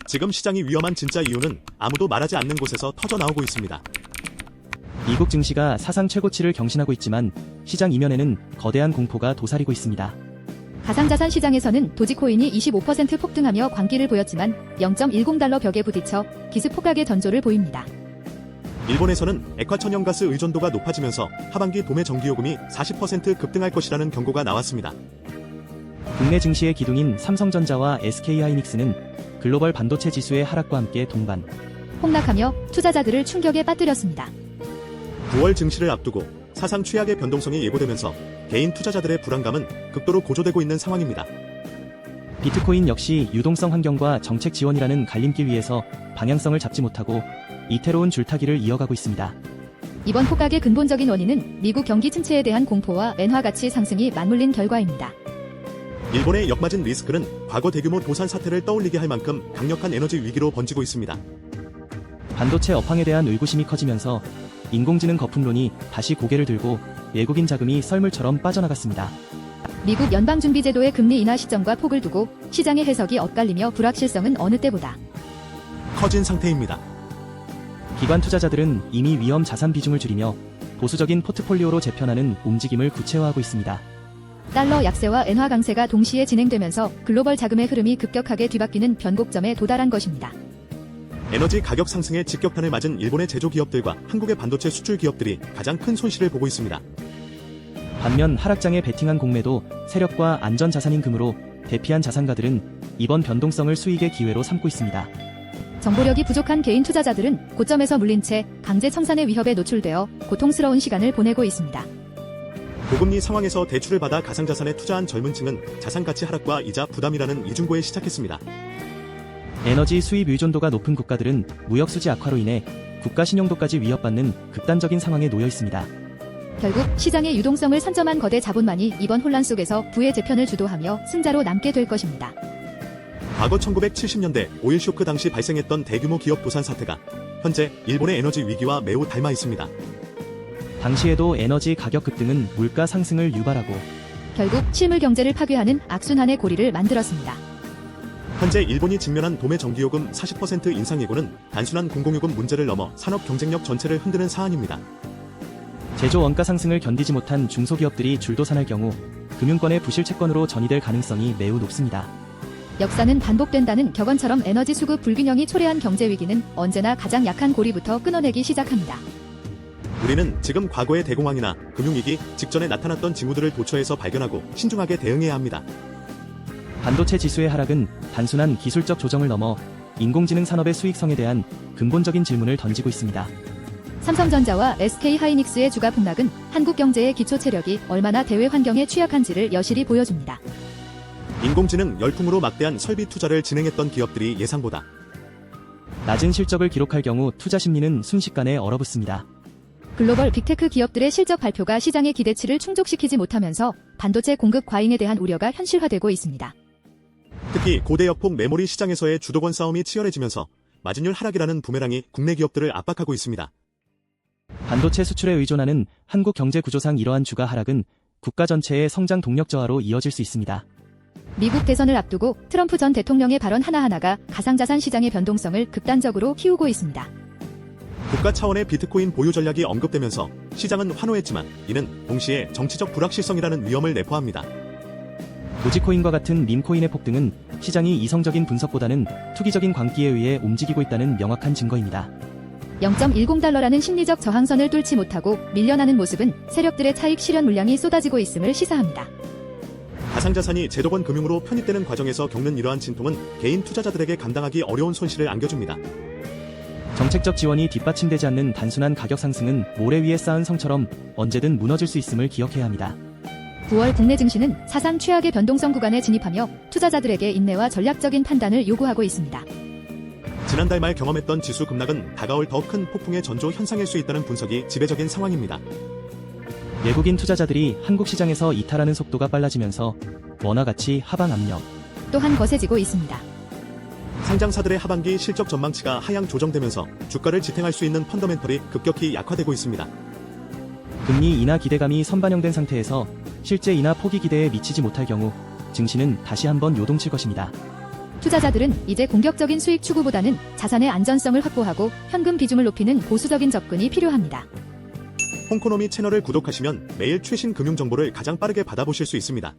지금 시장이 위험한 진짜 이유는 아무도 말하지 않는 곳에서 터져나오고 있습니다. 미국 증시가 사상 최고치를 경신하고 있지만 시장 이면에는 거대한 공포가 도사리고 있습니다. 가상자산 시장에서는 도지코인이 25% 폭등하며 광기를 보였지만 0.10달러 벽에 부딪혀 기습 폭락의 전조를 보입니다. 일본에서는 액화천연가스 의존도가 높아지면서 하반기 도매 전기요금이 40% 급등할 것이라는 경고가 나왔습니다. 국내 증시의 기둥인 삼성전자와 SK하이닉스는 글로벌 반도체 지수의 하락과 함께 동반 폭락하며 투자자들을 충격에 빠뜨렸습니다. 9월 증시를 앞두고 사상 최악의 변동성이 예고되면서 개인 투자자들의 불안감은 극도로 고조되고 있는 상황입니다. 비트코인 역시 유동성 환경과 정책 지원이라는 갈림길 위에서 방향성을 잡지 못하고 이태로운 줄타기를 이어가고 있습니다. 이번 폭락의 근본적인 원인은 미국 경기 침체에 대한 공포와 엔화 가치 상승이 맞물린 결과입니다. 일본의 역맞은 리스크는 과거 대규모 도산 사태를 떠올리게 할 만큼 강력한 에너지 위기로 번지고 있습니다. 반도체 업황에 대한 의구심이 커지면서 인공지능 거품론이 다시 고개를 들고 외국인 자금이 썰물처럼 빠져나갔습니다. 미국 연방준비제도의 금리 인하 시점과 폭을 두고 시장의 해석이 엇갈리며 불확실성은 어느 때보다 커진 상태입니다. 기관 투자자들은 이미 위험 자산 비중을 줄이며 보수적인 포트폴리오로 재편하는 움직임을 구체화하고 있습니다. 달러 약세와 엔화 강세가 동시에 진행되면서 글로벌 자금의 흐름이 급격하게 뒤바뀌는 변곡점에 도달한 것입니다. 에너지 가격 상승에 직격탄을 맞은 일본의 제조기업들과 한국의 반도체 수출 기업들이 가장 큰 손실을 보고 있습니다. 반면 하락장에 베팅한 공매도 세력과 안전자산인 금으로 대피한 자산가들은 이번 변동성을 수익의 기회로 삼고 있습니다. 정보력이 부족한 개인 투자자들은 고점에서 물린 채 강제 청산의 위협에 노출되어 고통스러운 시간을 보내고 있습니다. 고금리 상황에서 대출을 받아 가상자산에 투자한 젊은 층은 자산가치 하락과 이자 부담이라는 이중고에 시작했습니다. 에너지 수입 의존도가 높은 국가들은 무역 수지 악화로 인해 국가 신용도까지 위협받는 극단적인 상황에 놓여 있습니다. 결국 시장의 유동성을 선점한 거대 자본만이 이번 혼란 속에서 부의 재편을 주도하며 승자로 남게 될 것입니다. 과거 1970년대 오일 쇼크 당시 발생했던 대규모 기업 도산 사태가 현재 일본의 에너지 위기와 매우 닮아 있습니다. 당시에도 에너지 가격 급등은 물가 상승을 유발하고 결국 실물 경제를 파괴하는 악순환의 고리를 만들었습니다. 현재 일본이 직면한 도매 전기요금 40% 인상 예고는 단순한 공공요금 문제를 넘어 산업 경쟁력 전체를 흔드는 사안입니다. 제조 원가 상승을 견디지 못한 중소기업들이 줄도산할 경우 금융권의 부실 채권으로 전이될 가능성이 매우 높습니다. 역사는 반복된다는 격언처럼 에너지 수급 불균형이 초래한 경제 위기는 언제나 가장 약한 고리부터 끊어내기 시작합니다. 우리는 지금 과거의 대공황이나 금융위기 직전에 나타났던 징후들을 도처에서 발견하고 신중하게 대응해야 합니다. 반도체 지수의 하락은 단순한 기술적 조정을 넘어 인공지능 산업의 수익성에 대한 근본적인 질문을 던지고 있습니다. 삼성전자와 SK하이닉스의 주가 폭락은 한국 경제의 기초 체력이 얼마나 대외 환경에 취약한지를 여실히 보여줍니다. 인공지능 열풍으로 막대한 설비 투자를 진행했던 기업들이 예상보다 낮은 실적을 기록할 경우 투자 심리는 순식간에 얼어붙습니다. 글로벌 빅테크 기업들의 실적 발표가 시장의 기대치를 충족시키지 못하면서 반도체 공급 과잉에 대한 우려가 현실화되고 있습니다. 특히 고대역폭 메모리 시장에서의 주도권 싸움이 치열해지면서 마진율 하락이라는 부메랑이 국내 기업들을 압박하고 있습니다. 반도체 수출에 의존하는 한국 경제 구조상 이러한 주가 하락은 국가 전체의 성장 동력 저하로 이어질 수 있습니다. 미국 대선을 앞두고 트럼프 전 대통령의 발언 하나하나가 가상자산 시장의 변동성을 극단적으로 키우고 있습니다. 국가 차원의 비트코인 보유 전략이 언급되면서 시장은 환호했지만 이는 동시에 정치적 불확실성이라는 위험을 내포합니다. 도지코인과 같은 밈코인의 폭등은 시장이 이성적인 분석보다는 투기적인 광기에 의해 움직이고 있다는 명확한 증거입니다. 0.10달러라는 심리적 저항선을 뚫지 못하고 밀려나는 모습은 세력들의 차익 실현 물량이 쏟아지고 있음을 시사합니다. 가상자산이 제도권 금융으로 편입되는 과정에서 겪는 이러한 진통은 개인 투자자들에게 감당하기 어려운 손실을 안겨줍니다. 정책적 지원이 뒷받침되지 않는 단순한 가격 상승은 모래 위에 쌓은 성처럼 언제든 무너질 수 있음을 기억해야 합니다. 9월 국내 증시는 사상 최악의 변동성 구간에 진입하며 투자자들에게 인내와 전략적인 판단을 요구하고 있습니다. 지난달 말 경험했던 지수 급락은 다가올 더 큰 폭풍의 전조 현상일 수 있다는 분석이 지배적인 상황입니다. 외국인 투자자들이 한국 시장에서 이탈하는 속도가 빨라지면서 원화 가치 하방 압력 또한 거세지고 있습니다. 상장사들의 하반기 실적 전망치가 하향 조정되면서 주가를 지탱할 수 있는 펀더멘털이 급격히 약화되고 있습니다. 금리 인하 기대감이 선반영된 상태에서 실제 인하 포기 기대에 미치지 못할 경우 증시는 다시 한번 요동칠 것입니다. 투자자들은 이제 공격적인 수익 추구보다는 자산의 안전성을 확보하고 현금 비중을 높이는 보수적인 접근이 필요합니다. 홍코노미 채널을 구독하시면 매일 최신 금융 정보를 가장 빠르게 받아보실 수 있습니다.